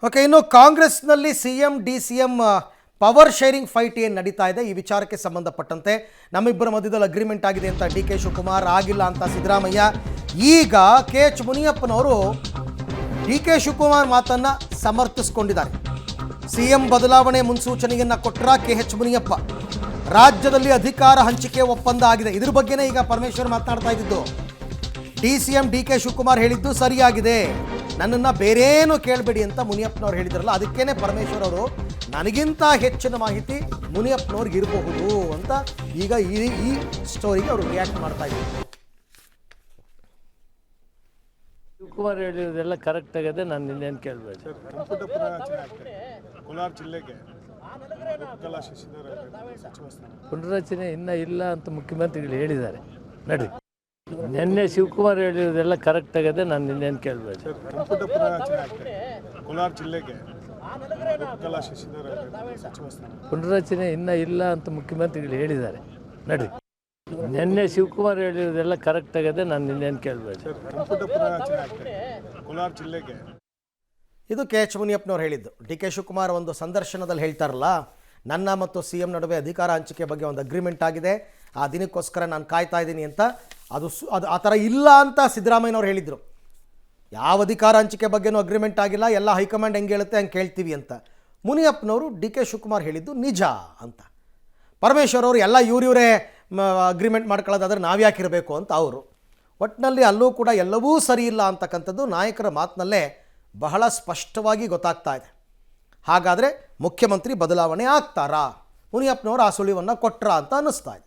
Okay, ಇನ್ನು ಕಾಂಗ್ರೆಸ್ನಲ್ಲಿ CM DCM power sharing fight ಏನು ನಡೀತಾ ಇದೆ, ಈ ವಿಚಾರಕ್ಕೆ ಸಂಬಂಧಪಟ್ಟಂತೆ ನಮ್ಮಿಬ್ಬರ ಮಧ್ಯದಲ್ಲಿ ಅಗ್ರಿಮೆಂಟ್ ಆಗಿದೆ ಅಂತ ಡಿ ಕೆ ಶಿವಕುಮಾರ್, ಆಗಿಲ್ಲ ಅಂತ ಸಿದ್ದರಾಮಯ್ಯ. ಈಗ ಕೆ ಎಚ್ ಮುನಿಯಪ್ಪನವರು ಡಿ ಕೆ ಶಿವಕುಮಾರ್ ಮಾತನ್ನು ಸಮರ್ಥಿಸಿಕೊಂಡಿದ್ದಾರೆ. ಸಿಎಂ ಬದಲಾವಣೆ ಮುನ್ಸೂಚನೆಯನ್ನು ಕೊಟ್ಟರ ಕೆ ಎಚ್ ಮುನಿಯಪ್ಪ. ರಾಜ್ಯದಲ್ಲಿ ಅಧಿಕಾರ ಹಂಚಿಕೆ ಒಪ್ಪಂದ ಆಗಿದೆ. ಇದ್ರ ಬಗ್ಗೆನೇ ಈಗ ಪರಮೇಶ್ವರ್ ಮಾತನಾಡ್ತಾ ಇದ್ದಿದ್ದು. ಡಿಸಿಎಂ ಡಿ ಕೆ ಶಿವಕುಮಾರ್ ಹೇಳಿದ್ದು ಸರಿಯಾಗಿದೆ, ನನ್ನನ್ನು ಬೇರೇನು ಕೇಳಬೇಡಿ ಅಂತ ಮುನಿಯಪ್ಪನವ್ರು ಹೇಳಿದ್ರಲ್ಲ, ಅದಕ್ಕೇನೆ ಪರಮೇಶ್ವರ್ ಅವರು ನನಗಿಂತ ಹೆಚ್ಚಿನ ಮಾಹಿತಿ ಮುನಿಯಪ್ಪನವ್ರಿಗೆ ಇರಬಹುದು ಅಂತ ಈಗ ಈ ಸ್ಟೋರಿಗೆ ಅವರು ರಿಯಾಕ್ಟ್ ಮಾಡ್ತಾ ಇದ್ದಾರೆ. ಶಿವಕುಮಾರ್ ಹೇಳಿರೋದೆಲ್ಲ ಕರೆಕ್ಟ್ ಆಗಿದೆ, ನಾನು ಇನ್ನೇನು ಕೇಳಬೇಡಿ. ಕೋಲಾರ ಜಿಲ್ಲೆಗೆ ಪುನರಚನೆ ಇನ್ನೂ ಇಲ್ಲ ಅಂತ ಮುಖ್ಯಮಂತ್ರಿಗಳು ಹೇಳಿದ್ದಾರೆ. ನಡ್ರಿ, ನಿನ್ನೆ ಶಿವಕುಮಾರ್ ಹೇಳಿರೋದೆಲ್ಲ ಕರೆಕ್ಟ್ ಆಗಿದೆ, ನಾನು ಇನ್ನೇನು ಕೇಳಬೇಡಿ. ಕೋಲಾರ ಜಿಲ್ಲೆಗೆ ಪುನರಚನೆ ಇನ್ನೂ ಇಲ್ಲ ಅಂತ ಮುಖ್ಯಮಂತ್ರಿಗಳು ಹೇಳಿದ್ದಾರೆ. ನಡ್ರಿ, ನಿನ್ನೆ ಶಿವಕುಮಾರ್ ಹೇಳಿರೋದೆಲ್ಲ ಕರೆಕ್ಟ್ ಆಗಿದೆ, ನಾನು ಇನ್ನೇನು ಕೇಳಬೇಡಿ. ಕೋಲಾರ ಜಿಲ್ಲೆಗೆ ಇದು ಕೆ ಎಚ್ ಮುನಿಯಪ್ಪನವ್ರು ಹೇಳಿದ್ದು. ಡಿ ಕೆ ಶಿವಕುಮಾರ್ ಒಂದು ಸಂದರ್ಶನದಲ್ಲಿ ಹೇಳ್ತಾರಲ್ಲ, ನನ್ನ ಮತ್ತು ಸಿ ಎಂ ನಡುವೆ ಅಧಿಕಾರ ಹಂಚಿಕೆ ಬಗ್ಗೆ ಒಂದು ಅಗ್ರಿಮೆಂಟ್ ಆಗಿದೆ, ಆ ದಿನಕ್ಕೋಸ್ಕರ ನಾನು ಕಾಯ್ತಾ ಇದ್ದೀನಿ ಅಂತ. ಅದು ಆ ಥರ ಇಲ್ಲ ಅಂತ ಸಿದ್ದರಾಮಯ್ಯನವ್ರು ಹೇಳಿದರು. ಯಾವ ಅಧಿಕಾರ ಹಂಚಿಕೆ ಬಗ್ಗೆನೂ ಅಗ್ರಿಮೆಂಟ್ ಆಗಿಲ್ಲ, ಎಲ್ಲ ಹೈಕಮಾಂಡ್ ಹೆಂಗೆ ಹೇಳುತ್ತೆ ಹಂಗೆ ಕೇಳ್ತೀವಿ ಅಂತ. ಮುನಿಯಪ್ಪನವರು ಡಿ ಕೆ ಶಿವಕುಮಾರ್ ಹೇಳಿದ್ದು ನಿಜ ಅಂತ. ಪರಮೇಶ್ವರ್ ಅವರು ಎಲ್ಲ ಇವರೇ ಅಗ್ರಿಮೆಂಟ್ ಮಾಡ್ಕೊಳ್ಳೋದಾದ್ರೆ ನಾವ್ಯಾಕಿರಬೇಕು ಅಂತ ಅವರು. ಒಟ್ಟಿನಲ್ಲಿ ಅಲ್ಲೂ ಕೂಡ ಎಲ್ಲವೂ ಸರಿ ಇಲ್ಲ ಅಂತಕ್ಕಂಥದ್ದು ನಾಯಕರ ಮಾತಿನಲ್ಲೇ ಬಹಳ ಸ್ಪಷ್ಟವಾಗಿ ಗೊತ್ತಾಗ್ತಾ ಇದೆ. ಹಾಗಾದರೆ ಮುಖ್ಯಮಂತ್ರಿ ಬದಲಾವಣೆ ಆಗ್ತಾರಾ, ಮುನಿಯಪ್ಪನವರು ಆ ಸುಳಿವನ್ನು ಕೊಟ್ರಾ ಅಂತ ಅನ್ನಿಸ್ತಾ ಇದೆ.